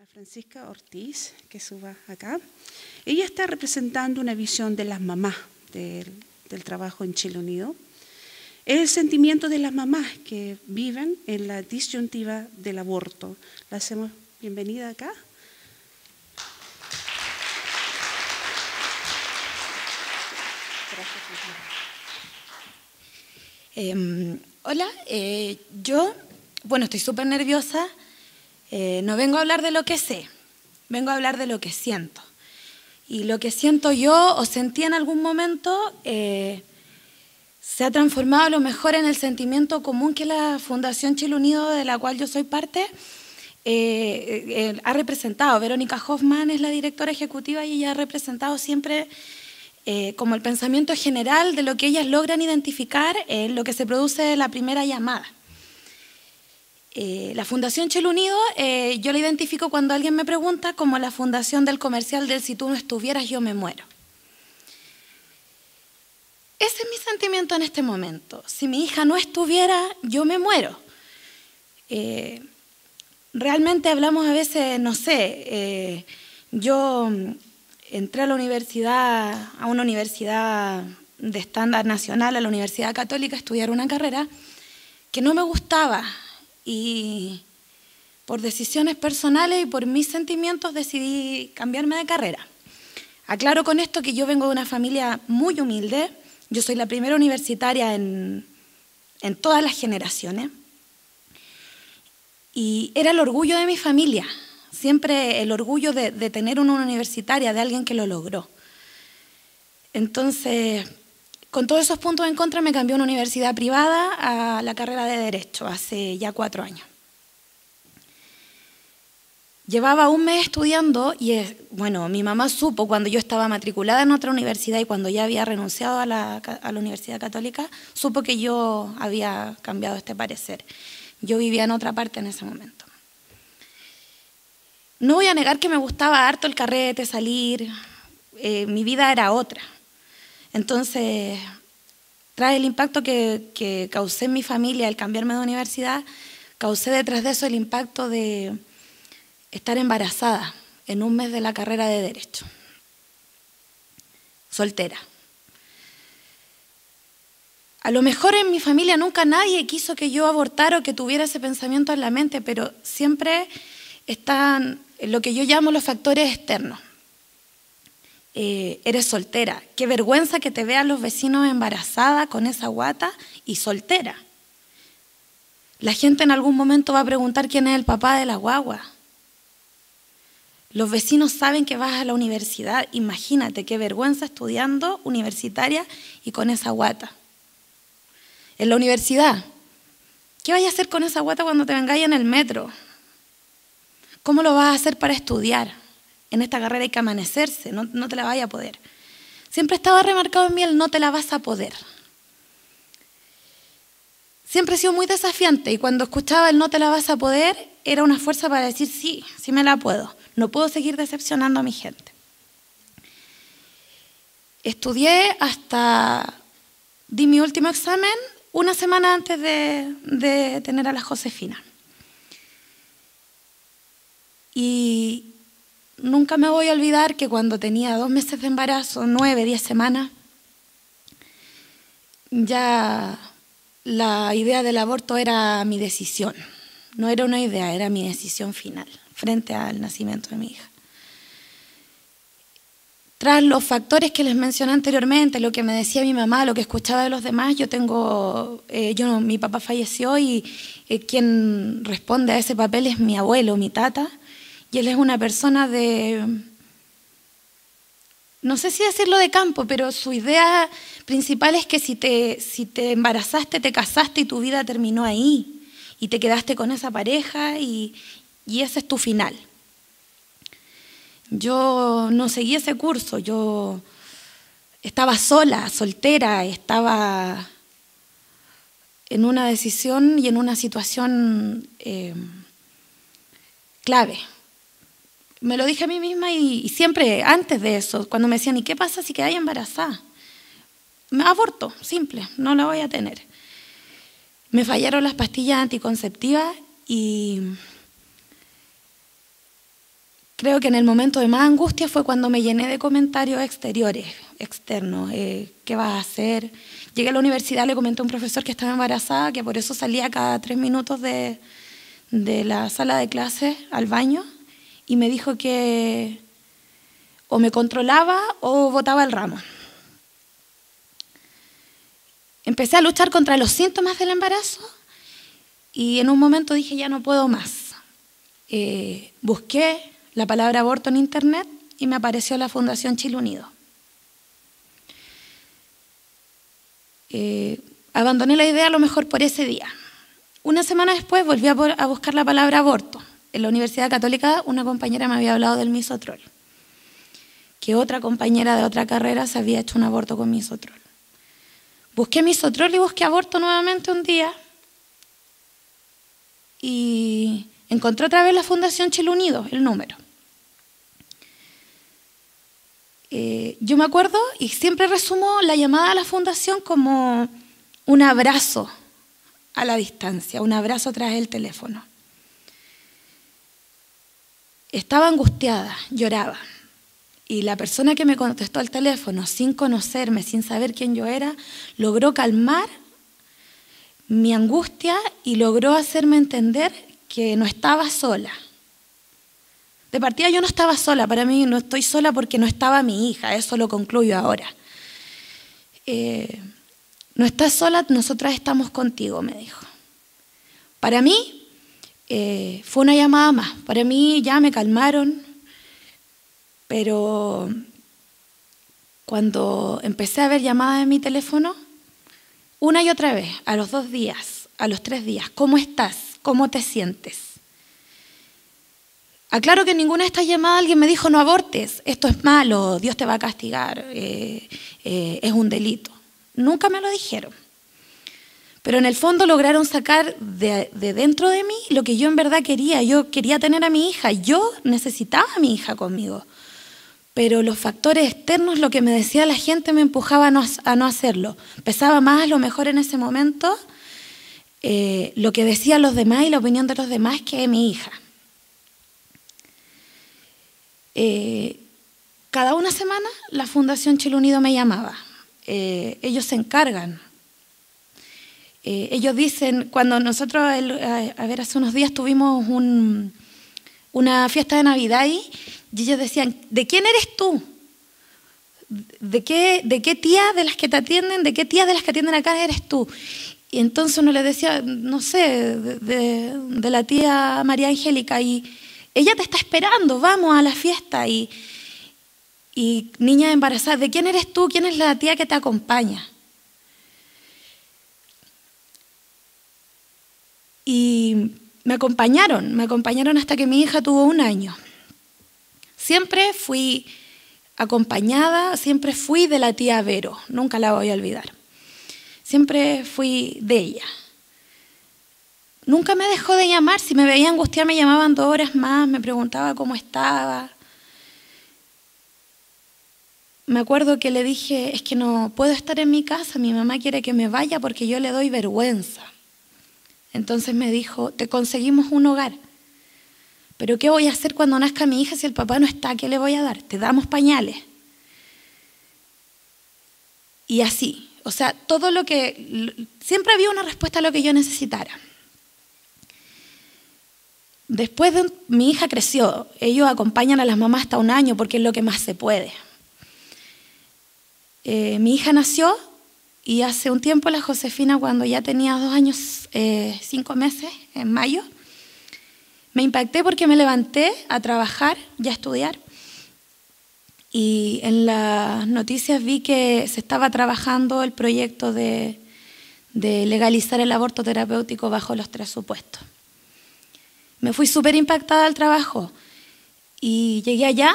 a Francisca Ortiz, que suba acá. Ella está representando una visión de las mamás del trabajo en Chile Unido. Es el sentimiento de las mamás que viven en la disyuntiva del aborto. La hacemos bienvenida acá. Hola, yo, estoy súper nerviosa. No vengo a hablar de lo que sé, vengo a hablar de lo que siento. Y lo que siento yo o sentí en algún momento se ha transformado a lo mejor en el sentimiento común que la Fundación Chile Unido, de la cual yo soy parte, ha representado. Verónica Hoffman es la directora ejecutiva y ella ha representado siempre como el pensamiento general de lo que ellas logran identificar en lo que se produce de la primera llamada. La Fundación Chile Unido, yo la identifico cuando alguien me pregunta como la fundación del comercial del "si tú no estuvieras, yo me muero". Ese es mi sentimiento en este momento. Si mi hija no estuviera, yo me muero. Realmente hablamos a veces, no sé, yo entré a la universidad, a una universidad de estándar nacional, a la Universidad Católica, a estudiar una carrera que no me gustaba. Y por decisiones personales y por mis sentimientos decidí cambiarme de carrera. Aclaro con esto que yo vengo de una familia muy humilde. Yo soy la primera universitaria en todas las generaciones. Y era el orgullo de mi familia, siempre el orgullo de tener una universitaria, de alguien que lo logró. Entonces, con todos esos puntos en contra, me cambié a una universidad privada a la carrera de Derecho hace ya 4 años. Llevaba un mes estudiando y, mi mamá supo cuando yo estaba matriculada en otra universidad y cuando ya había renunciado a la Universidad Católica, supo que yo había cambiado este parecer. Yo vivía en otra parte en ese momento. No voy a negar que me gustaba harto el carrete, salir, mi vida era otra. Entonces, tras el impacto que causé en mi familia al cambiarme de universidad, causé detrás de eso el impacto de estar embarazada en un mes de la carrera de Derecho, soltera. A lo mejor en mi familia nunca nadie quiso que yo abortara o que tuviera ese pensamiento en la mente, pero siempre están lo que yo llamo los factores externos. Eres soltera, qué vergüenza que te vean los vecinos embarazada con esa guata y soltera. La gente en algún momento va a preguntar quién es el papá de la guagua. Los vecinos saben que vas a la universidad, imagínate qué vergüenza estudiando universitaria y con esa guata. En la universidad, ¿qué vas a hacer con esa guata cuando te vengáis en el metro? ¿Cómo lo vas a hacer para estudiar? En esta carrera hay que amanecerse, no te la vayas a poder. Siempre estaba remarcado en mí el no te la vas a poder. Siempre he sido muy desafiante y cuando escuchaba el no te la vas a poder, era una fuerza para decir sí, sí me la puedo. No puedo seguir decepcionando a mi gente. Estudié hasta, di mi último examen una semana antes de tener a la Josefina. Y nunca me voy a olvidar que cuando tenía 2 meses de embarazo, 9, 10 semanas, ya la idea del aborto era mi decisión. No era una idea, era mi decisión final frente al nacimiento de mi hija. Tras los factores que les mencioné anteriormente, lo que me decía mi mamá, lo que escuchaba de los demás, mi papá falleció y quien responde a ese papel es mi abuelo, mi tata. Y él es una persona no sé si decirlo de campo, pero su idea principal es que si te embarazaste, te casaste y tu vida terminó ahí. Y te quedaste con esa pareja y ese es tu final. Yo no seguí ese curso, yo estaba sola, soltera, estaba en una decisión y en una situación clave. Me lo dije a mí misma y siempre antes de eso, cuando me decían, ¿y qué pasa si quedáis embarazada? Me aborto, simple, no la voy a tener. Me fallaron las pastillas anticonceptivas y creo que en el momento de más angustia fue cuando me llené de comentarios externos. ¿Qué vas a hacer? Llegué a la universidad, le comenté a un profesor que estaba embarazada, que por eso salía cada 3 minutos de la sala de clases al baño, y me dijo que o me controlaba o botaba el ramo. Empecé a luchar contra los síntomas del embarazo y en un momento dije, ya no puedo más. Busqué la palabra aborto en internet y me apareció la Fundación Chile Unido. Abandoné la idea a lo mejor por ese día. Una semana después volví a buscar la palabra aborto. En la Universidad Católica una compañera me había hablado del misoprostol, que otra compañera de otra carrera se había hecho un aborto con misoprostol. Busqué misoprostol y busqué aborto nuevamente un día y encontré otra vez la Fundación Chile Unido, el número. Yo me acuerdo y siempre resumo la llamada a la fundación como un abrazo a la distancia, un abrazo tras el teléfono. Estaba angustiada, lloraba. Y la persona que me contestó al teléfono, sin conocerme, sin saber quién yo era, logró calmar mi angustia y logró hacerme entender que no estaba sola. De partida yo no estaba sola, para mí no estoy sola porque no estaba mi hija, eso lo concluyo ahora. No estás sola, nosotras estamos contigo, me dijo. Para mí fue una llamada más, para mí ya me calmaron, pero cuando empecé a ver llamadas en mi teléfono, una y otra vez, a los 2 días, a los 3 días, ¿cómo estás? ¿Cómo te sientes? Aclaro que en ninguna de estas llamadas alguien me dijo no abortes, esto es malo, Dios te va a castigar, es un delito. Nunca me lo dijeron. Pero en el fondo lograron sacar de dentro de mí lo que yo en verdad quería. Yo quería tener a mi hija, yo necesitaba a mi hija conmigo. Pero los factores externos, lo que me decía la gente, me empujaba a no hacerlo. Pesaba más a lo mejor en ese momento lo que decían los demás y la opinión de los demás que mi hija. Cada una semana la Fundación Chile Unido me llamaba. Ellos se encargan. Ellos dicen, cuando nosotros, hace unos días tuvimos una fiesta de Navidad ahí, y ellos decían, ¿de quién eres tú? ¿De qué tía de las que te atienden, de qué tía de las que atienden acá eres tú? Y entonces uno le decía, no sé, de la tía María Angélica, y ella te está esperando, vamos a la fiesta. Y niña embarazada, ¿de quién eres tú? ¿Quién es la tía que te acompaña? Y me acompañaron hasta que mi hija tuvo 1 año. Siempre fui acompañada, siempre fui de la tía Vero, nunca la voy a olvidar. Siempre fui de ella. Nunca me dejó de llamar, si me veía angustiada me llamaban 2 horas más, me preguntaba cómo estaba. Me acuerdo que le dije, es que no puedo estar en mi casa, mi mamá quiere que me vaya porque yo le doy vergüenza. Entonces me dijo, te conseguimos un hogar. Pero ¿qué voy a hacer cuando nazca mi hija si el papá no está? ¿Qué le voy a dar? Te damos pañales. Y así, o sea, todo lo que... Siempre había una respuesta a lo que yo necesitara. Después mi hija creció. Ellos acompañan a las mamás hasta 1 año porque es lo que más se puede. Mi hija nació y hace un tiempo la Josefina, cuando ya tenía 2 años, 5 meses, en mayo, me impacté porque me levanté a trabajar y a estudiar. Y en las noticias vi que se estaba trabajando el proyecto de legalizar el aborto terapéutico bajo los 3 supuestos. Me fui súper impactada al trabajo y llegué allá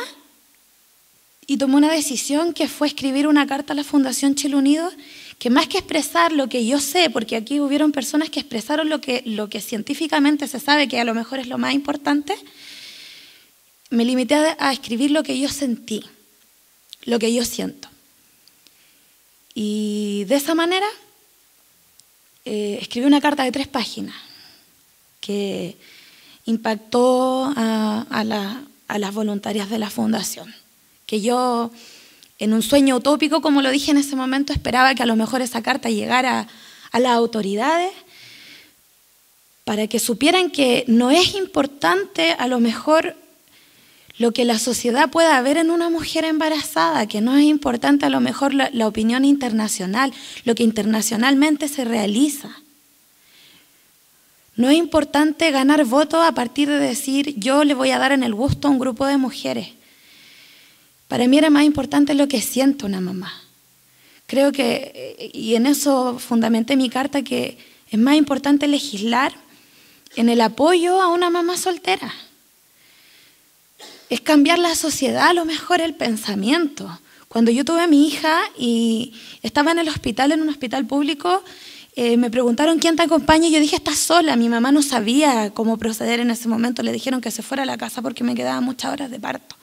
y tomé una decisión que fue escribir una carta a la Fundación Chile Unido, que más que expresar lo que yo sé, porque aquí hubieron personas que expresaron lo que científicamente se sabe, que a lo mejor es lo más importante, me limité a escribir lo que yo sentí, lo que yo siento. Y de esa manera escribí una carta de 3 páginas que impactó a a las voluntarias de la fundación, que yo, en un sueño utópico, como lo dije en ese momento, esperaba que a lo mejor esa carta llegara a las autoridades para que supieran que no es importante a lo mejor lo que la sociedad pueda ver en una mujer embarazada, que no es importante a lo mejor la opinión internacional, lo que internacionalmente se realiza. No es importante ganar votos a partir de decir yo le voy a dar en el gusto a un grupo de mujeres. Para mí era más importante lo que siente una mamá. Creo que, y en eso fundamenté mi carta, que es más importante legislar en el apoyo a una mamá soltera. Es cambiar la sociedad, a lo mejor el pensamiento. Cuando yo tuve a mi hija y estaba en el hospital, en un hospital público, me preguntaron quién te acompaña y yo dije, estás sola. Mi mamá no sabía cómo proceder en ese momento. Le dijeron que se fuera a la casa porque me quedaban muchas horas de parto.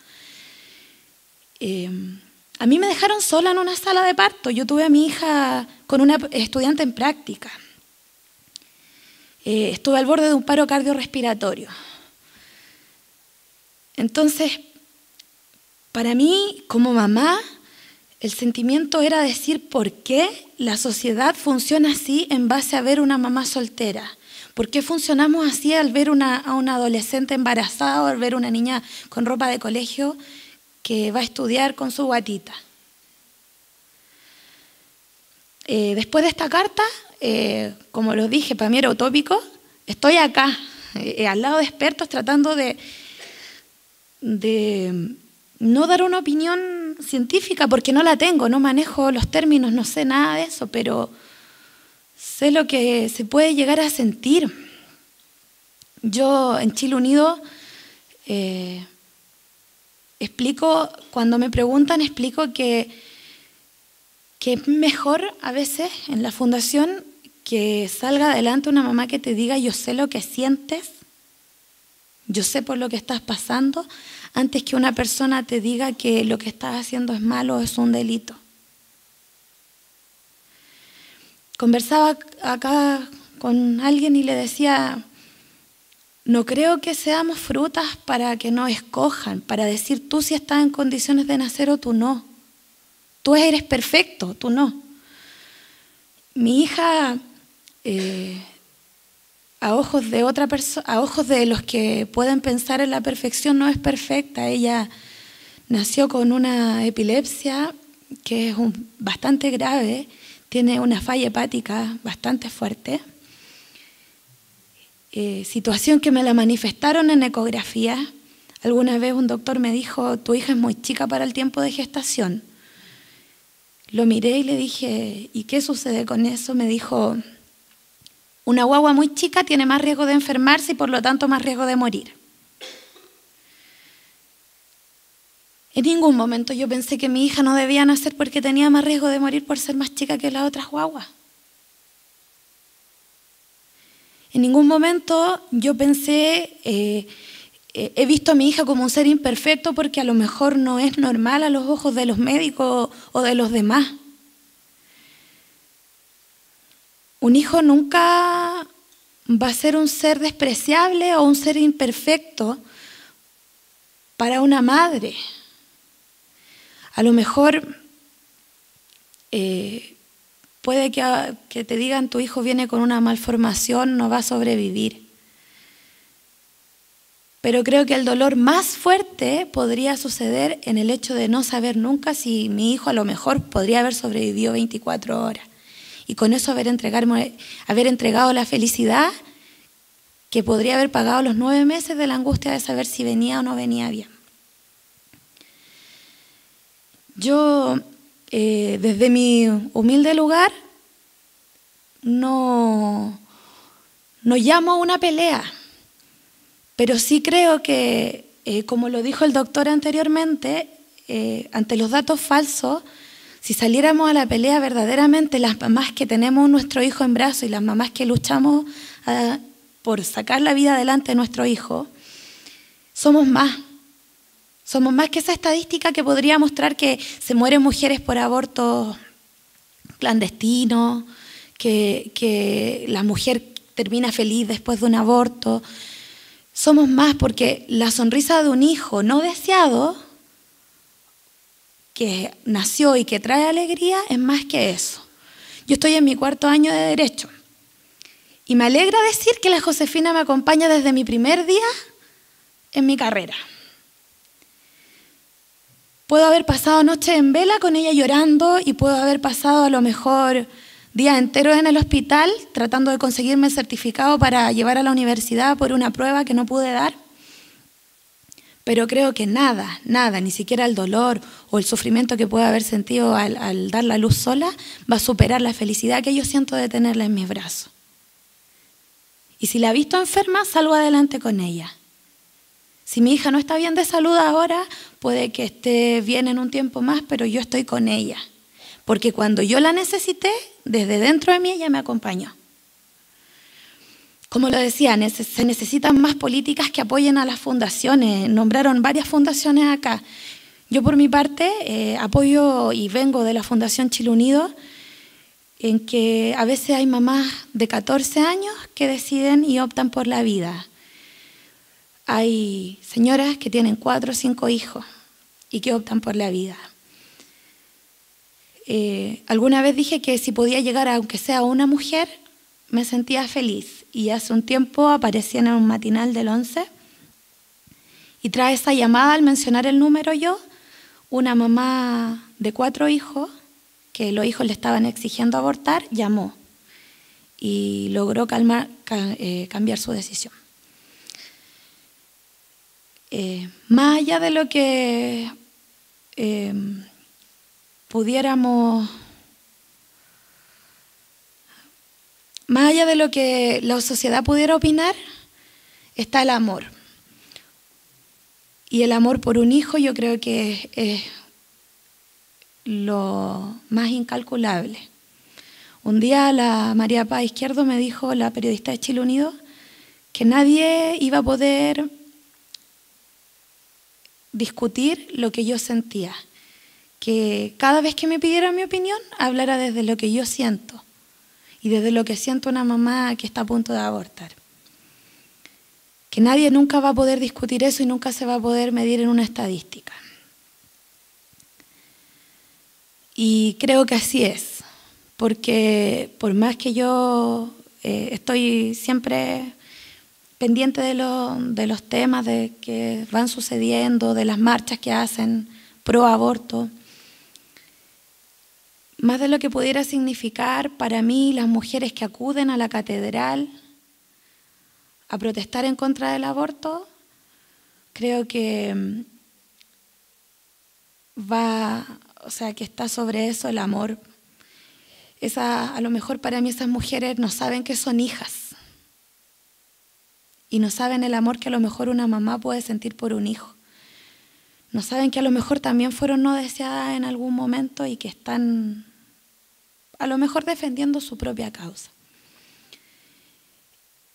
A mí me dejaron sola en una sala de parto. Yo tuve a mi hija con una estudiante en práctica. Estuve al borde de un paro cardiorrespiratorio. Entonces, para mí, como mamá, el sentimiento era decir por qué la sociedad funciona así en base a ver una mamá soltera. ¿Por qué funcionamos así al ver a una adolescente embarazada o al ver una niña con ropa de colegio que va a estudiar con su guatita? Después de esta carta, como lo dije, para mí era utópico, estoy acá, al lado de expertos, tratando de no dar una opinión científica, porque no la tengo, no manejo los términos, no sé nada de eso, pero sé lo que se puede llegar a sentir. Yo en Chile Unido explico, cuando me preguntan, explico que es mejor a veces en la fundación que salga adelante una mamá que te diga yo sé lo que sientes, yo sé por lo que estás pasando, antes que una persona te diga que lo que estás haciendo es malo o es un delito. Conversaba acá con alguien y le decía, no creo que seamos frutas para que nos escojan, para decir tú si estás en condiciones de nacer o tú no. Tú eres perfecto, tú no. Mi hija, a ojos de otra persona, a ojos de los que pueden pensar en la perfección, no es perfecta. Ella nació con una epilepsia que es bastante grave, tiene una falla hepática bastante fuerte. Situación que me la manifestaron en ecografía. Alguna vez un doctor me dijo, tu hija es muy chica para el tiempo de gestación. Lo miré y le dije, ¿y qué sucede con eso? Me dijo, una guagua muy chica tiene más riesgo de enfermarse y por lo tanto más riesgo de morir. En ningún momento yo pensé que mi hija no debía nacer porque tenía más riesgo de morir por ser más chica que las otras guaguas. En ningún momento yo pensé, he visto a mi hija como un ser imperfecto porque a lo mejor no es normal a los ojos de los médicos o de los demás. Un hijo nunca va a ser un ser despreciable o un ser imperfecto para una madre. A lo mejor puede que te digan tu hijo viene con una malformación, no va a sobrevivir. Pero creo que el dolor más fuerte podría suceder en el hecho de no saber nunca si mi hijo a lo mejor podría haber sobrevivido 24 horas. Y con eso haber entregado la felicidad que podría haber pagado los 9 meses de la angustia de saber si venía o no venía bien. Yo, desde mi humilde lugar, no llamo a una pelea, pero sí creo que, como lo dijo el doctor anteriormente, ante los datos falsos, si saliéramos a la pelea verdaderamente, las mamás que tenemos nuestro hijo en brazos y las mamás que luchamos por sacar la vida adelante de nuestro hijo, somos más. Somos más que esa estadística que podría mostrar que se mueren mujeres por abortos clandestinos, que la mujer termina feliz después de un aborto. Somos más porque la sonrisa de un hijo no deseado, que nació y que trae alegría, es más que eso. Yo estoy en mi 4º año de Derecho y me alegra decir que la Josefina me acompaña desde mi primer día en mi carrera. Puedo haber pasado noches en vela con ella llorando y puedo haber pasado a lo mejor días enteros en el hospital tratando de conseguirme el certificado para llevar a la universidad por una prueba que no pude dar. Pero creo que nada, ni siquiera el dolor o el sufrimiento que pueda haber sentido al dar la luz sola va a superar la felicidad que yo siento de tenerla en mis brazos. Y si la he visto enferma, salgo adelante con ella. Si mi hija no está bien de salud ahora, puede que esté bien en un tiempo más, pero yo estoy con ella. Porque cuando yo la necesité, desde dentro de mí ella me acompañó. Como lo decía, se necesitan más políticas que apoyen a las fundaciones. Nombraron varias fundaciones acá. Yo por mi parte apoyo y vengo de la Fundación Chile Unido, en que a veces hay mamás de 14 años que deciden y optan por la vida. Hay señoras que tienen 4 o 5 hijos y que optan por la vida. Alguna vez dije que si podía llegar a, aunque sea una mujer, me sentía feliz. Y hace un tiempo aparecí en un matinal del 11 y tras esa llamada, al mencionar el número yo, una mamá de 4 hijos, que los hijos le estaban exigiendo abortar, llamó y logró cambiar su decisión. Más allá de lo que pudiéramos, más allá de lo que la sociedad pudiera opinar, está el amor. Y el amor por un hijo yo creo que es lo más incalculable. Un día la María Paz Izquierdo me dijo, la periodista de Chile Unido, que nadie iba a poder discutir lo que yo sentía, que cada vez que me pidieran mi opinión, hablara desde lo que yo siento y desde lo que siento una mamá que está a punto de abortar. Que nadie nunca va a poder discutir eso y nunca se va a poder medir en una estadística. Y creo que así es, porque por más que yo estoy siempre pendiente de los temas de que van sucediendo, de las marchas que hacen pro aborto, más de lo que pudiera significar para mí las mujeres que acuden a la catedral a protestar en contra del aborto, creo que que está sobre eso el amor. A lo mejor para mí esas mujeres no saben que son hijas y no saben el amor que a lo mejor una mamá puede sentir por un hijo. No saben que a lo mejor también fueron no deseadas en algún momento y que están a lo mejor defendiendo su propia causa.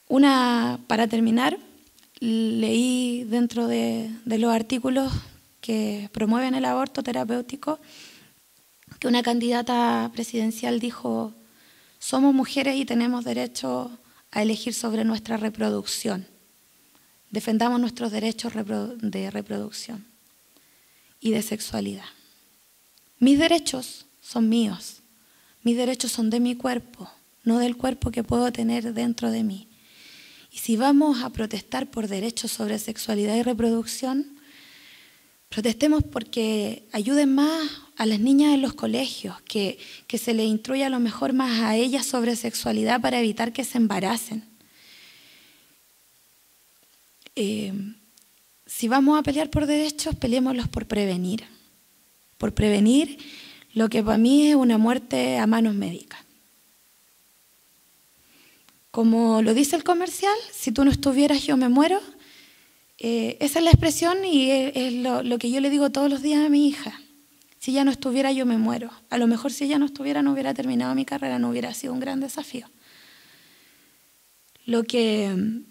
Para terminar, leí dentro de los artículos que promueven el aborto terapéutico que una candidata presidencial dijo: somos mujeres y tenemos derecho a elegir sobre nuestra reproducción. Defendamos nuestros derechos de reproducción y de sexualidad. Mis derechos son míos. Mis derechos son de mi cuerpo, no del cuerpo que puedo tener dentro de mí. Y si vamos a protestar por derechos sobre sexualidad y reproducción, protestemos porque ayuden más a las niñas en los colegios, que se les instruya a lo mejor más a ellas sobre sexualidad para evitar que se embaracen. Si vamos a pelear por derechos, peleémoslos por prevenir lo que para mí es una muerte a manos médicas. Como lo dice el comercial, si tú no estuvieras yo me muero, esa es la expresión y es lo que yo le digo todos los días a mi hija. Si ella no estuviera yo me muero. A lo mejor si ella no estuviera no hubiera terminado mi carrera, no hubiera sido un gran desafío. Lo que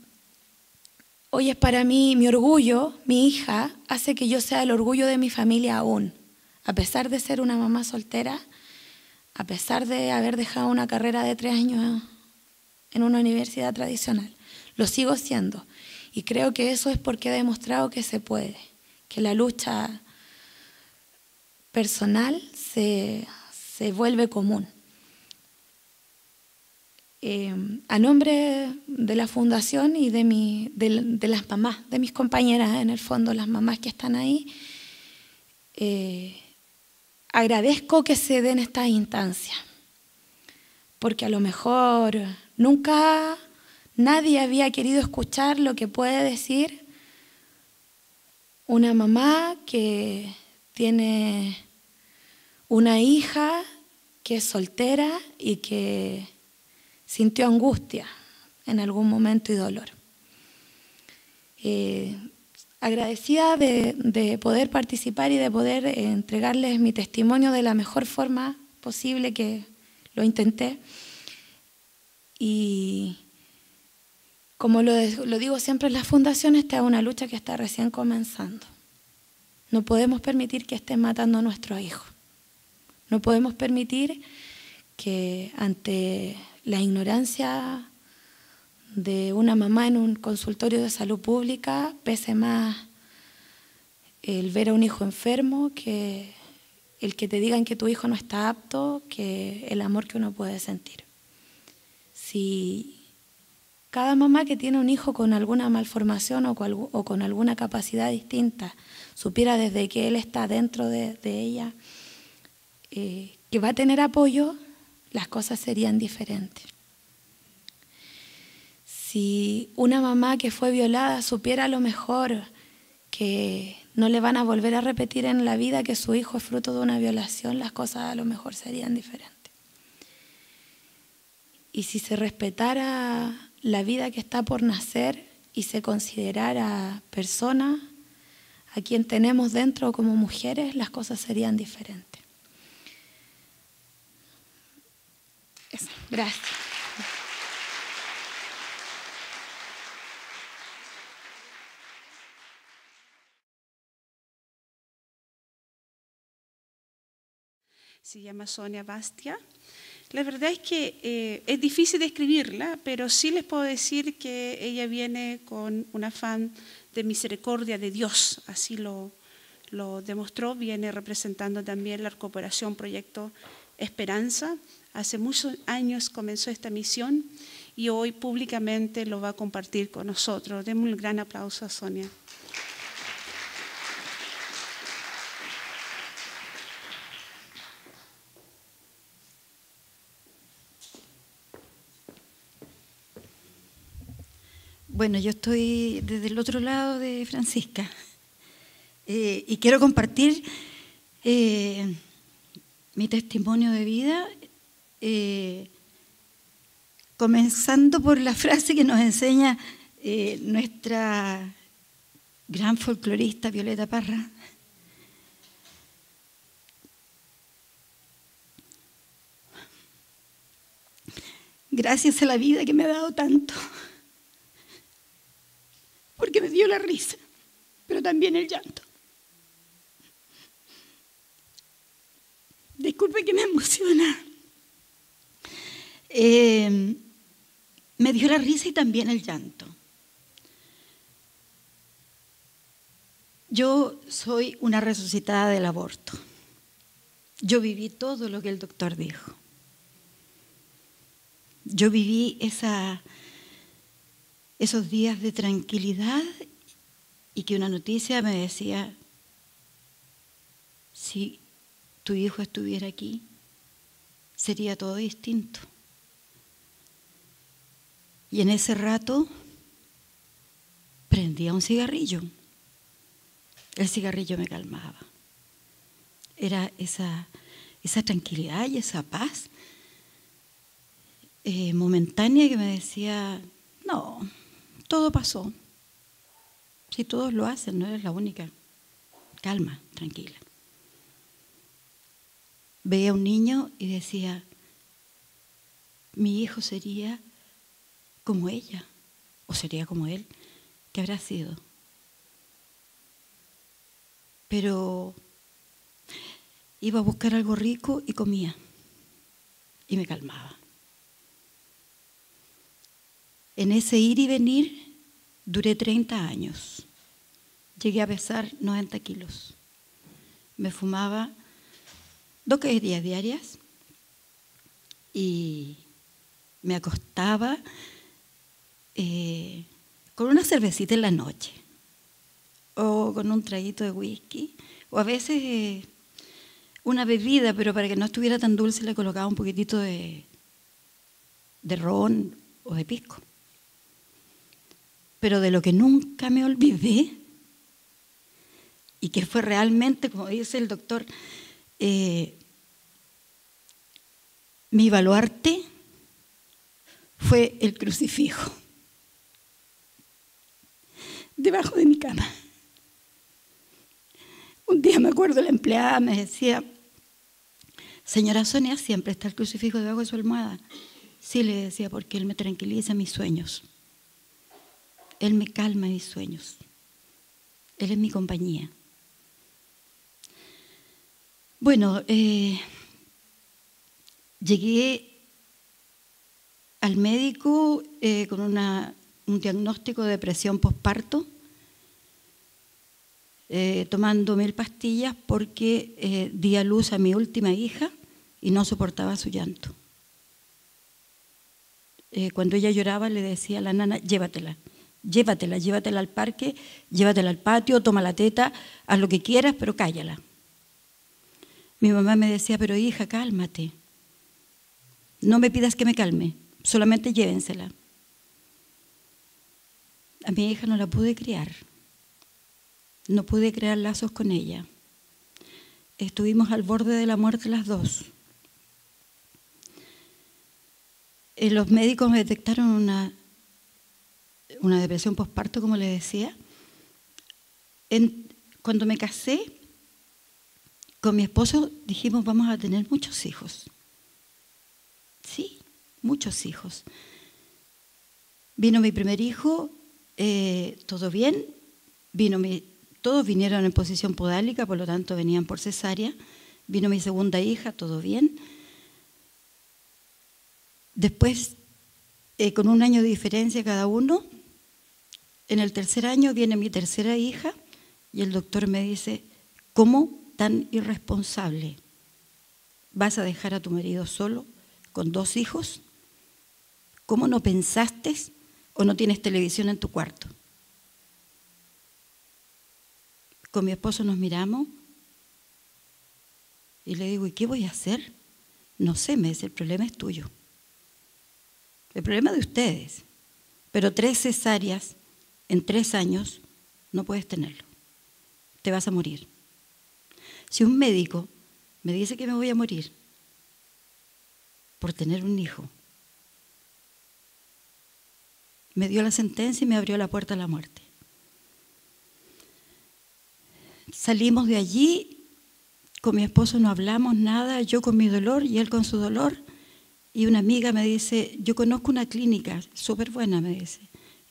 hoy es para mí mi orgullo, mi hija, hace que yo sea el orgullo de mi familia aún. A pesar de ser una mamá soltera, a pesar de haber dejado una carrera de 3 años en una universidad tradicional, lo sigo siendo. Y creo que eso es porque he demostrado que se puede, que la lucha personal se vuelve común. A nombre de la fundación y de las mamás, de mis compañeras, en el fondo, las mamás que están ahí, agradezco que se den estas instancias, porque a lo mejor nunca nadie había querido escuchar lo que puede decir una mamá que tiene una hija que es soltera y que sintió angustia en algún momento y dolor. Agradecida de poder participar y de poder entregarles mi testimonio de la mejor forma posible, que lo intenté. Y como lo digo siempre en las fundaciones, esta es una lucha que está recién comenzando. No podemos permitir que estén matando a nuestros hijos. No podemos permitir que ante la ignorancia de una mamá en un consultorio de salud pública pese más el ver a un hijo enfermo que el que te digan que tu hijo no está apto, que el amor que uno puede sentir. Si cada mamá que tiene un hijo con alguna malformación o con alguna capacidad distinta supiera desde que él está dentro de ella que va a tener apoyo, las cosas serían diferentes. Si una mamá que fue violada supiera a lo mejor que no le van a volver a repetir en la vida que su hijo es fruto de una violación, las cosas a lo mejor serían diferentes. Y si se respetara la vida que está por nacer y se considerara persona a quien tenemos dentro como mujeres, las cosas serían diferentes. Eso, gracias. Se llama Sonia Bastia. La verdad es que es difícil describirla, pero sí les puedo decir que ella viene con un afán de misericordia de Dios, así lo demostró. Viene representando también la Cooperación Proyecto Esperanza. Hace muchos años comenzó esta misión y hoy públicamente lo va a compartir con nosotros. Demos un gran aplauso a Sonia. Bueno, yo estoy desde el otro lado de Francisca y quiero compartir mi testimonio de vida, comenzando por la frase que nos enseña nuestra gran folclorista Violeta Parra. Gracias a la vida que me ha dado tanto, porque me dio la risa, pero también el llanto. Disculpe que me emociona. Me dio la risa y también el llanto. Yo soy una resucitada del aborto. Yo viví todo lo que el doctor dijo. Yo viví esos días de tranquilidad y que una noticia me decía, si tu hijo estuviera aquí, sería todo distinto. Y en ese rato prendía un cigarrillo. El cigarrillo me calmaba. Era esa tranquilidad y esa paz momentánea que me decía, no, todo pasó. Si todos lo hacen, no eres la única. Calma, tranquila. Veía a un niño y decía, mi hijo sería como ella, o sería como él. ¿Qué habrá sido? Pero iba a buscar algo rico y comía. Y me calmaba. En ese ir y venir Duré 30 años. Llegué a pesar 90 kilos. Me fumaba 2 cajetillas diarias y me acostaba con una cervecita en la noche o con un traguito de whisky o a veces una bebida, pero para que no estuviera tan dulce le colocaba un poquitito de ron o de pisco. Pero de lo que nunca me olvidé y que fue realmente, como dice el doctor, mi baluarte fue el crucifijo debajo de mi cama. Un día me acuerdo, la empleada me decía: señora Sonia, ¿siempre está el crucifijo debajo de su almohada? Sí, le decía, porque él me tranquiliza mis sueños. Él me calma mis sueños. Él es mi compañía. Bueno, llegué al médico con un diagnóstico de depresión posparto, tomando 1000 pastillas porque di a luz a mi última hija y no soportaba su llanto. Cuando ella lloraba le decía a la nana: llévatela al parque, llévatela al patio, toma la teta, haz lo que quieras, pero cállala. Mi mamá me decía: pero hija, cálmate. No me pidas que me calme, solamente llévensela. A mi hija no la pude criar. No pude crear lazos con ella. Estuvimos al borde de la muerte las dos. Los médicos me detectaron una depresión posparto, como les decía. Cuando me casé con mi esposo dijimos: vamos a tener muchos hijos. Sí, muchos hijos. Vino mi primer hijo, todo bien. Todos vinieron en posición podálica, por lo tanto venían por cesárea. Vino mi segunda hija, todo bien. Después, con 1 año de diferencia cada uno, en el tercer año viene mi tercera hija y el doctor me dice: ¿cómo tan irresponsable? ¿Vas a dejar a tu marido solo con 2 hijos? ¿Cómo no pensaste o no tienes televisión en tu cuarto? Con mi esposo nos miramos y le digo: ¿y qué voy a hacer? No sé, me dice: el problema es tuyo. El problema de ustedes. Pero 3 cesáreas en 3 años no puedes tenerlo. Te vas a morir. Si un médico me dice que me voy a morir por tener un hijo, me dio la sentencia y me abrió la puerta a la muerte. Salimos de allí, con mi esposo no hablamos nada, yo con mi dolor y él con su dolor. Y una amiga me dice: yo conozco una clínica súper buena, me dice,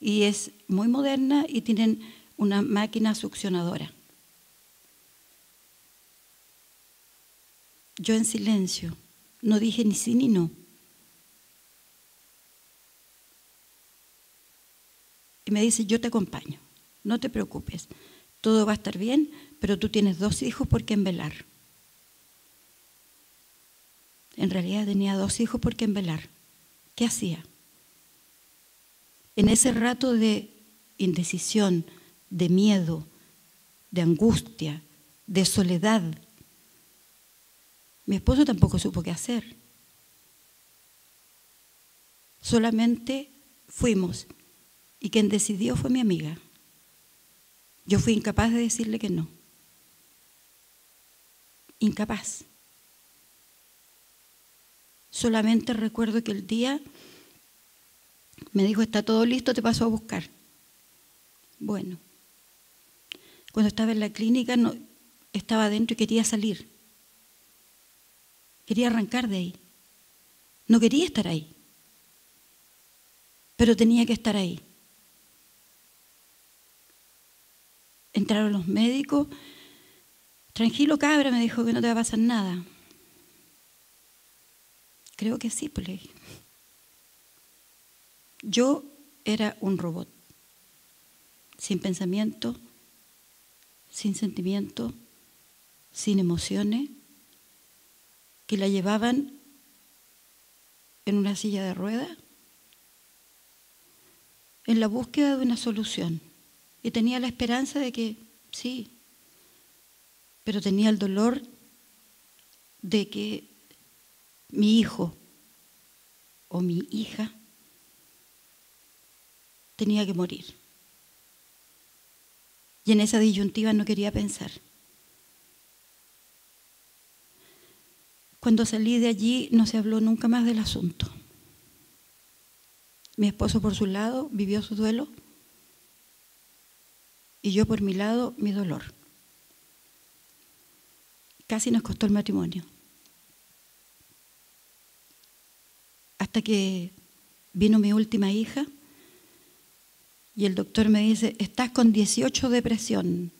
y es muy moderna y tienen una máquina succionadora. Yo en silencio, no dije ni sí ni no. Y me dice: yo te acompaño, no te preocupes, todo va a estar bien, pero tú tienes 2 hijos por quien velar. En realidad tenía 2 hijos por quien velar. ¿Qué hacía? En ese rato de indecisión, de miedo, de angustia, de soledad, mi esposo tampoco supo qué hacer. Solamente fuimos y quien decidió fue mi amiga. Yo fui incapaz de decirle que no. Incapaz. Solamente recuerdo que el día me dijo: está todo listo, te paso a buscar. Bueno, cuando estaba en la clínica estaba adentro y quería salir. Quería arrancar de ahí. No quería estar ahí. Pero tenía que estar ahí. Entraron los médicos. Tranquilo, cabra, me dijo, que no te va a pasar nada. Creo que sí, pues le dije. Yo era un robot. sin pensamiento, sin sentimiento, sin emociones, que la llevaban en una silla de ruedas, en la búsqueda de una solución. Y tenía la esperanza de que sí, pero tenía el dolor de que mi hijo o mi hija tenía que morir. Y en esa disyuntiva no quería pensar. Cuando salí de allí no se habló nunca más del asunto. Mi esposo por su lado vivió su duelo y yo por mi lado mi dolor. Casi nos costó el matrimonio. Hasta que vino mi última hija y el doctor me dice, estás con 18 de presión,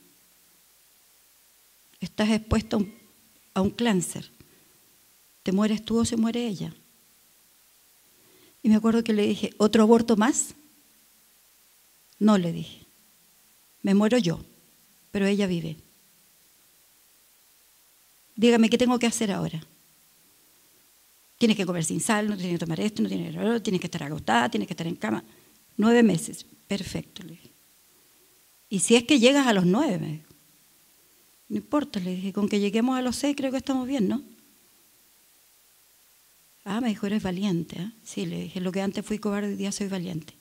estás expuesta a un cáncer, ¿te mueres tú o se muere ella? Y me acuerdo que le dije, ¿otro aborto más? No, le dije, me muero yo, pero ella vive. Dígame, ¿qué tengo que hacer ahora? Tienes que comer sin sal, no tienes que tomar esto, no tienes que estar acostada, tienes que estar en cama. 9 meses. Perfecto, le dije. Y si es que llegas a los 9, me dijo. No importa, le dije, con que lleguemos a los 6 creo que estamos bien, ¿no? Ah, me dijo, eres valiente, ¿eh? Sí, le dije, lo que antes fui cobarde, hoy día soy valiente.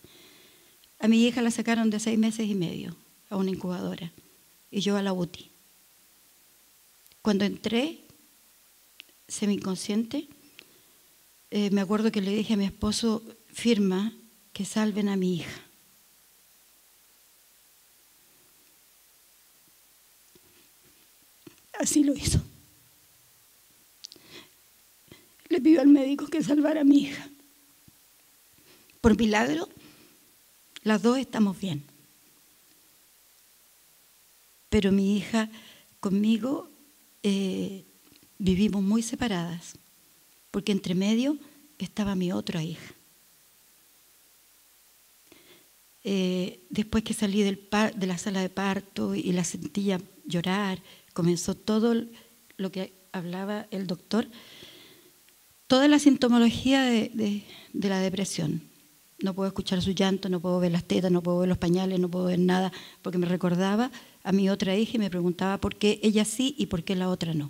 A mi hija la sacaron de 6 meses y medio a una incubadora y yo a la UTI. Cuando entré, semi-inconsciente, me acuerdo que le dije a mi esposo, firma que salven a mi hija. Así lo hizo. Le pidió al médico que salvara a mi hija. Por milagro, las dos estamos bien. Pero mi hija conmigo vivimos muy separadas, porque entre medio estaba mi otra hija. Después que salí de la sala de parto y la sentía llorar, comenzó todo lo que hablaba el doctor, toda la sintomología de la depresión. No puedo escuchar su llanto, no puedo ver las tetas, no puedo ver los pañales, no puedo ver nada, porque me recordaba a mi otra hija y me preguntaba por qué ella sí y por qué la otra no.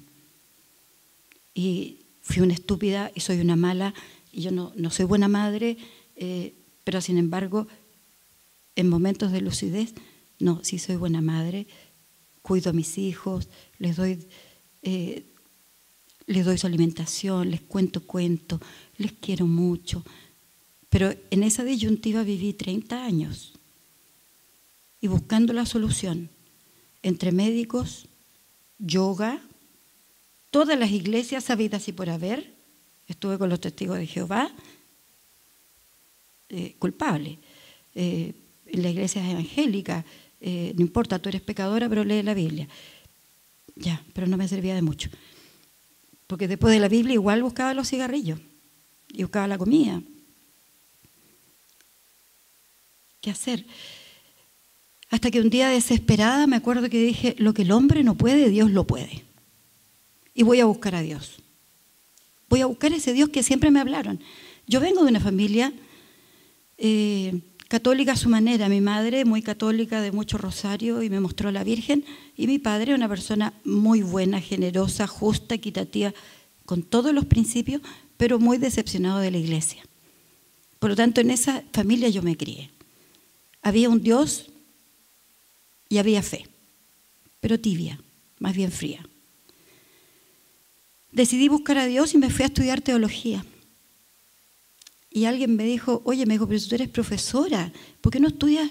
Y fui una estúpida y soy una mala, y yo no soy buena madre, pero sin embargo, en momentos de lucidez, no, sí soy buena madre, cuido a mis hijos, les doy su alimentación, les cuento cuentos, les quiero mucho. Pero en esa disyuntiva viví 30 años y buscando la solución entre médicos, yoga, todas las iglesias habidas y por haber. Estuve con los testigos de Jehová, culpable. En la iglesia evangélica, no importa, tú eres pecadora, pero lee la Biblia. Ya, pero no me servía de mucho. Porque después de la Biblia igual buscaba los cigarrillos y buscaba la comida. ¿Qué hacer? Hasta que un día desesperada me acuerdo que dije, lo que el hombre no puede, Dios lo puede. Y voy a buscar a Dios. Voy a buscar ese Dios que siempre me hablaron. Yo vengo de una familia católica a su manera. Mi madre, muy católica, de mucho rosario, y me mostró a la Virgen. Y mi padre, una persona muy buena, generosa, justa, equitativa, con todos los principios, pero muy decepcionado de la iglesia. Por lo tanto, en esa familia yo me crié. Había un Dios y había fe, pero tibia, más bien fría. Decidí buscar a Dios y me fui a estudiar teología. Y alguien me dijo, oye, me dijo, pero tú eres profesora, ¿por qué no estudias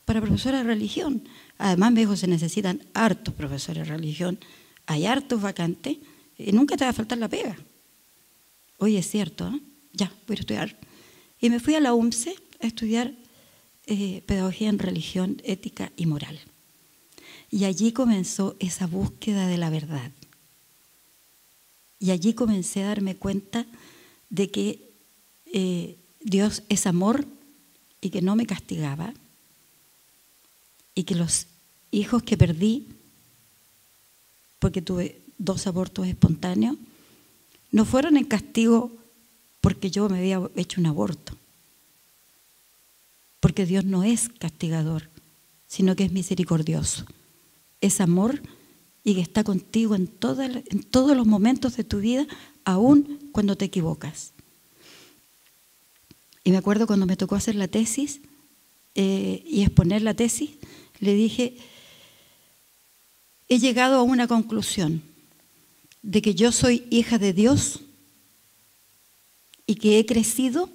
para profesora de religión? Además me dijo, se necesitan hartos profesores de religión, hay hartos vacantes, y nunca te va a faltar la pega. Oye, es cierto, ¿eh? Ya, voy a estudiar. Y me fui a la UMCE a estudiar pedagogía en religión, ética y moral. Y allí comenzó esa búsqueda de la verdad. Y allí comencé a darme cuenta de que Dios es amor y que no me castigaba y que los hijos que perdí, porque tuve 2 abortos espontáneos, no fueron en castigo porque yo me había hecho un aborto. Porque Dios no es castigador, sino que es misericordioso. Es amor y que está contigo en todos los momentos de tu vida, aún cuando te equivocas. Y me acuerdo cuando me tocó hacer la tesis y exponer la tesis, le dije, he llegado a una conclusión de que yo soy hija de Dios y que he crecido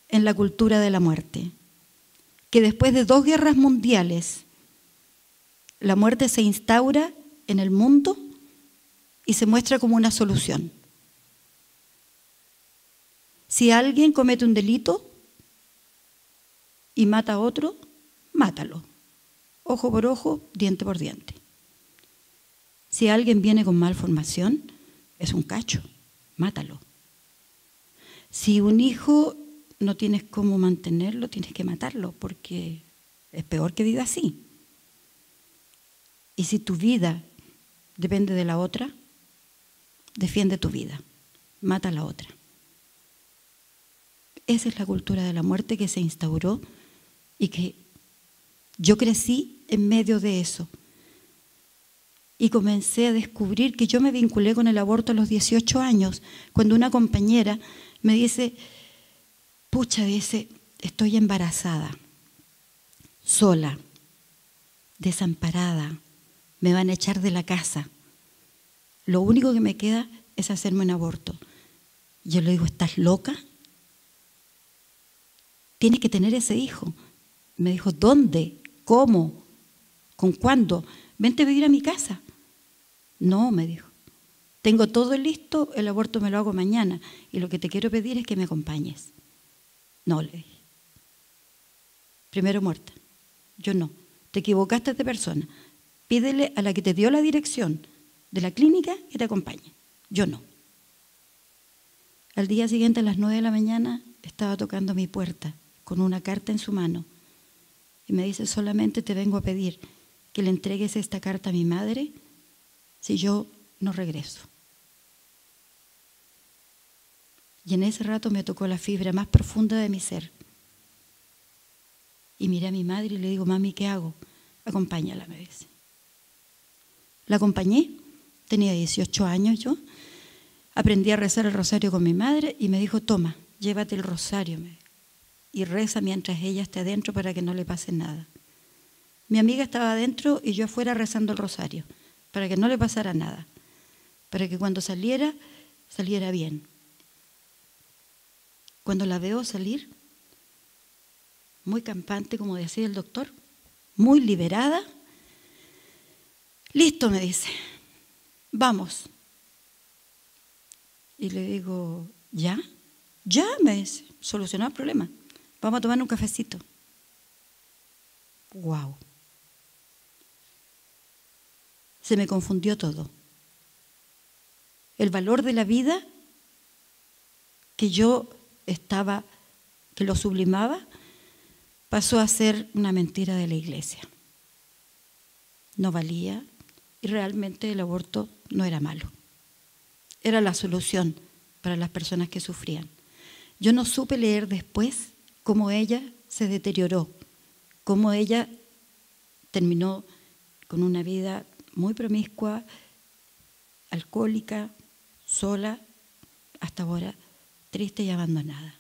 en la cultura de la muerte. Que después de 2 guerras mundiales, la muerte se instaura en el mundo y se muestra como una solución. Si alguien comete un delito y mata a otro, mátalo. Ojo por ojo, diente por diente. Si alguien viene con malformación, es un cacho, mátalo. Si un hijo no tienes cómo mantenerlo, tienes que matarlo, porque es peor que viva así. Y si tu vida depende de la otra, defiende tu vida, mata a la otra. Esa es la cultura de la muerte que se instauró y que yo crecí en medio de eso. Y comencé a descubrir que yo me vinculé con el aborto a los 18 años, cuando una compañera me dice, pucha, dice, estoy embarazada, sola, desamparada, me van a echar de la casa. Lo único que me queda es hacerme un aborto. Yo le digo, ¿estás loca? Tienes que tener ese hijo. Me dijo, ¿dónde? ¿Cómo? ¿Con cuándo? Vente a vivir a mi casa. No, me dijo, tengo todo listo, el aborto me lo hago mañana y lo que te quiero pedir es que me acompañes. No, le dije. Primero muerta. Yo no. Te equivocaste de persona. Pídele a la que te dio la dirección de la clínica que te acompañe. Yo no. Al día siguiente, a las 9 de la mañana, estaba tocando mi puerta con una carta en su mano. Y me dice, solamente te vengo a pedir que le entregues esta carta a mi madre si yo no regreso. Y en ese rato me tocó la fibra más profunda de mi ser. Y miré a mi madre y le digo, mami, ¿qué hago? Acompáñala, me dice. La acompañé, tenía 18 años yo, aprendí a rezar el rosario con mi madre y me dijo, toma, llévate el rosario y reza mientras ella esté adentro para que no le pase nada. Mi amiga estaba adentro y yo afuera rezando el rosario, para que no le pasara nada, para que cuando saliera, saliera bien. Cuando la veo salir, muy campante, como decía el doctor, muy liberada, listo, me dice, vamos. Y le digo, ¿ya? Ya, me dice, solucionó el problema. Vamos a tomar un cafecito. ¡Wow! Se me confundió todo. El valor de la vida que yo que lo sublimaba, pasó a ser una mentira de la iglesia. No valía y realmente el aborto no era malo. Era la solución para las personas que sufrían. Yo no supe leer después cómo ella se deterioró, cómo ella terminó con una vida muy promiscua, alcohólica, sola, hasta ahora triste y abandonada.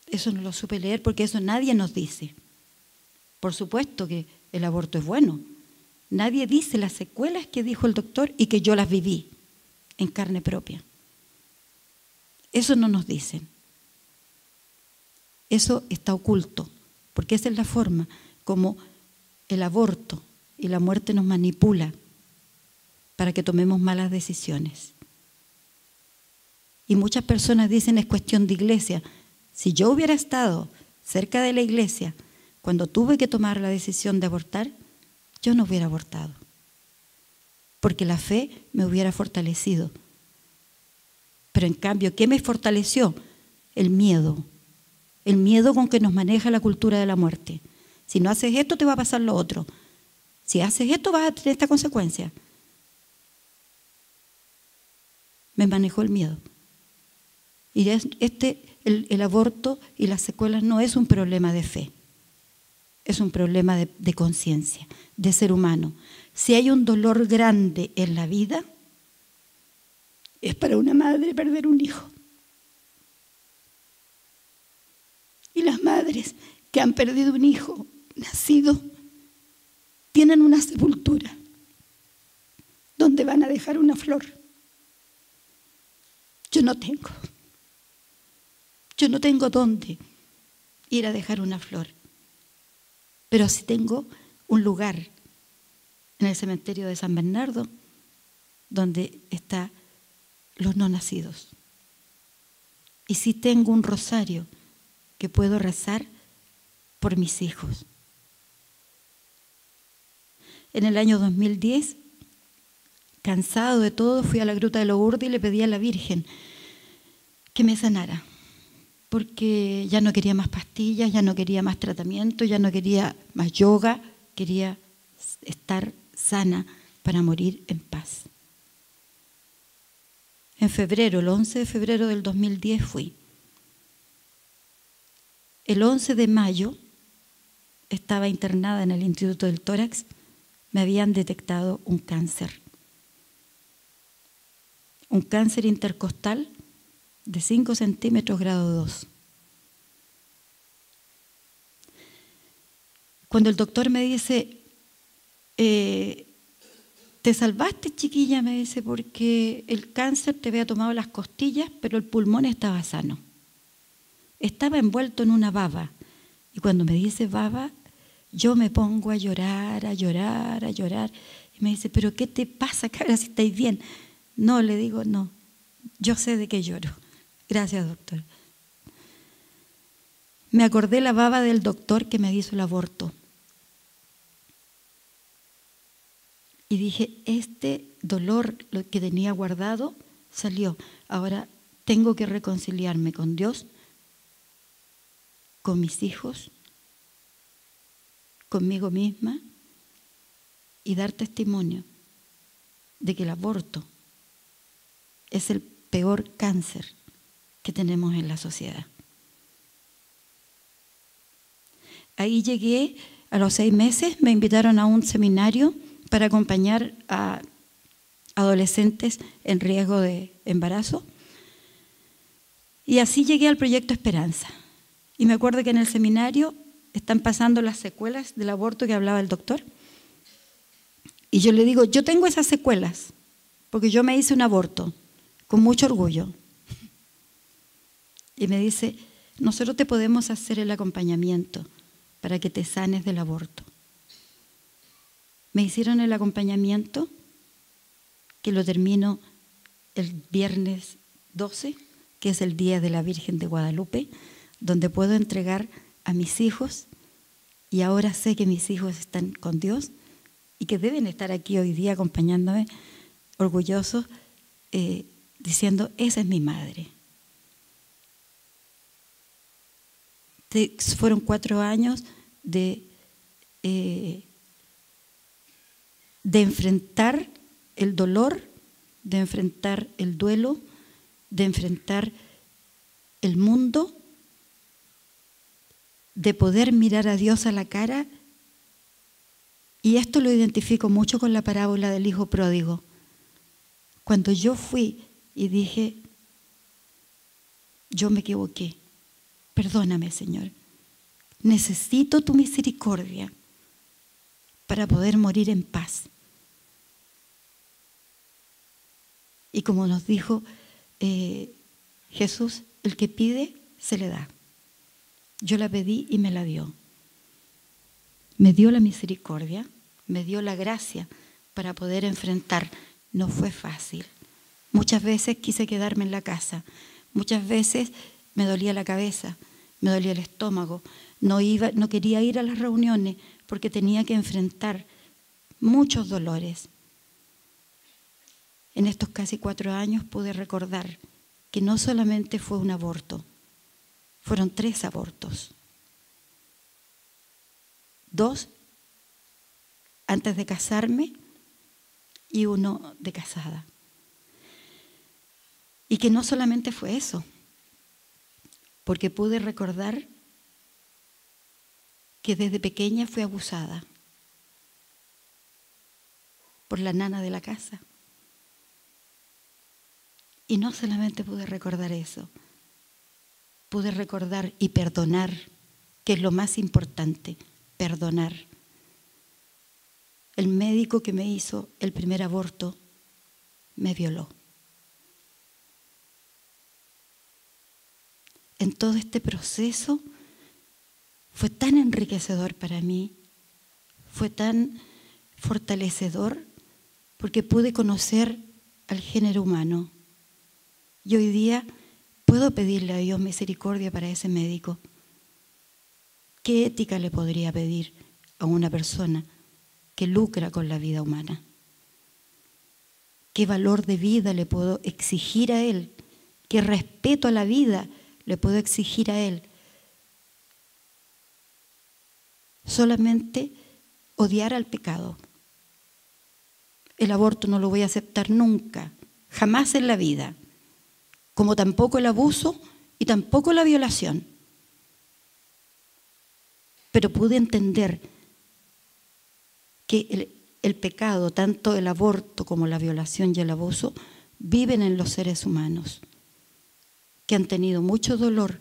Eso no lo supe leer porque eso nadie nos dice. Por supuesto que el aborto es bueno. Nadie dice las secuelas que dijo el doctor y que yo las viví en carne propia. Eso no nos dicen. Eso está oculto, porque esa es la forma como el aborto y la muerte nos manipula para que tomemos malas decisiones. Y muchas personas dicen, es cuestión de iglesia. Si yo hubiera estado cerca de la iglesia cuando tuve que tomar la decisión de abortar, yo no hubiera abortado, porque la fe me hubiera fortalecido. Pero en cambio, ¿qué me fortaleció? El miedo con que nos maneja la cultura de la muerte. Si no haces esto, te va a pasar lo otro. Si haces esto, vas a tener esta consecuencia. Me manejó el miedo. Y el aborto y las secuelas no es un problema de fe. Es un problema de conciencia, de ser humano. Si hay un dolor grande en la vida, es para una madre perder un hijo. Y las madres que han perdido un hijo nacido tienen una sepultura donde van a dejar una flor. Yo no tengo dónde ir a dejar una flor, pero sí tengo un lugar en el cementerio de San Bernardo donde están los no nacidos. Y sí tengo un rosario que puedo rezar por mis hijos. En el año 2010, cansado de todo, fui a la Gruta de Lourdes y le pedí a la Virgen que me sanara, porque ya no quería más pastillas, ya no quería más tratamiento, ya no quería más yoga, quería estar sana para morir en paz. En febrero, el 11 de febrero del 2010 fui. El 11 de mayo estaba internada en el Instituto del Tórax, me habían detectado un cáncer intercostal de 5 centímetros grado 2. Cuando el doctor me dice, te salvaste, chiquilla, me dice, porque el cáncer te había tomado las costillas, pero el pulmón estaba sano. Estaba envuelto en una baba. Y cuando me dice baba, yo me pongo a llorar. Y me dice, ¿pero qué te pasa, cara, si estáis bien? No, le digo, no, yo sé de qué lloro. Gracias, doctor. Me acordé la baba del doctor que me hizo el aborto. Y dije, este dolor, lo que tenía guardado, salió. Ahora tengo que reconciliarme con Dios, con mis hijos, conmigo misma y dar testimonio de que el aborto es el peor cáncer que tenemos en la sociedad. Ahí llegué, a los 6 meses me invitaron a un seminario para acompañar a adolescentes en riesgo de embarazo. Y así llegué al proyecto Esperanza. Y me acuerdo que en el seminario están pasando las secuelas del aborto que hablaba el doctor. Y yo le digo, yo tengo esas secuelas, porque yo me hice un aborto, con mucho orgullo. Y me dice, nosotros te podemos hacer el acompañamiento para que te sanes del aborto. Me hicieron el acompañamiento, que lo termino el viernes 12, que es el Día de la Virgen de Guadalupe, donde puedo entregar a mis hijos, y ahora sé que mis hijos están con Dios y que deben estar aquí hoy día acompañándome, orgullosos, diciendo, esa es mi madre. Fueron 4 años de enfrentar el dolor, de enfrentar el duelo, de enfrentar el mundo, de poder mirar a Dios a la cara. Y esto lo identifico mucho con la parábola del hijo pródigo. Cuando yo fui y dije, yo me equivoqué, perdóname, Señor, necesito tu misericordia para poder morir en paz. Y como nos dijo Jesús, el que pide, se le da. Yo la pedí y me la dio. Me dio la misericordia, me dio la gracia para poder enfrentar. No fue fácil. Muchas veces quise quedarme en la casa. Muchas veces me dolía la cabeza, me dolía el estómago. No quería ir a las reuniones porque tenía que enfrentar muchos dolores. En estos casi 4 años pude recordar que no solamente fue un aborto, fueron 3 abortos. 2 antes de casarme y 1 de casada. Y que no solamente fue eso, porque pude recordar que desde pequeña fui abusada por la nana de la casa. Y no solamente pude recordar eso, pude recordar y perdonar, que es lo más importante, perdonar. El médico que me hizo el primer aborto me violó. En todo este proceso fue tan enriquecedor para mí, fue tan fortalecedor, porque pude conocer al género humano. Y hoy día puedo pedirle a Dios misericordia para ese médico. ¿Qué ética le podría pedir a una persona que lucra con la vida humana? ¿Qué valor de vida le puedo exigir a él? ¿Qué respeto a la vida le puedo exigir a él? Solamente odiar al pecado. El aborto no lo voy a aceptar nunca, jamás en la vida, como tampoco el abuso y tampoco la violación. Pero pude entender que el pecado, tanto el aborto como la violación y el abuso, viven en los seres humanos, que han tenido mucho dolor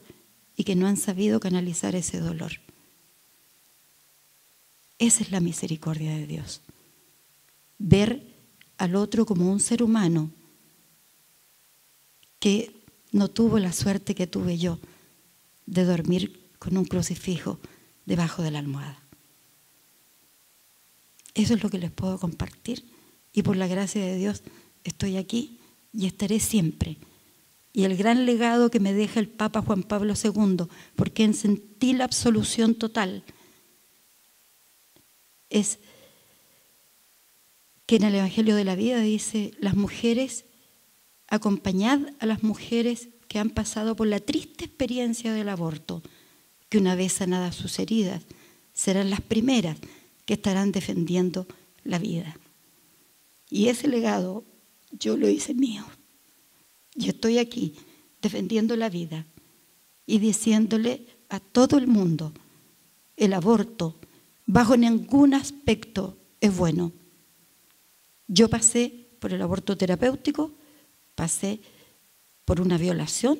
y que no han sabido canalizar ese dolor. Esa es la misericordia de Dios. Ver al otro como un ser humano que no tuvo la suerte que tuve yo de dormir con un crucifijo debajo de la almohada. Eso es lo que les puedo compartir, y por la gracia de Dios estoy aquí y estaré siempre. Y el gran legado que me deja el Papa Juan Pablo II, porque sentí la absolución total, es que en el Evangelio de la Vida dice: las mujeres, acompañad a las mujeres que han pasado por la triste experiencia del aborto, que una vez sanadas sus heridas, serán las primeras que estarán defendiendo la vida. Y ese legado yo lo hice mío. Yo estoy aquí defendiendo la vida y diciéndole a todo el mundo: el aborto bajo ningún aspecto es bueno. Yo pasé por el aborto terapéutico, pasé por una violación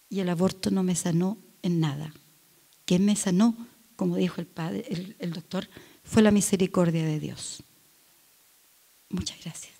y el aborto no me sanó en nada. ¿Quién me sanó? Como dijo el doctor, fue la misericordia de Dios. Muchas gracias.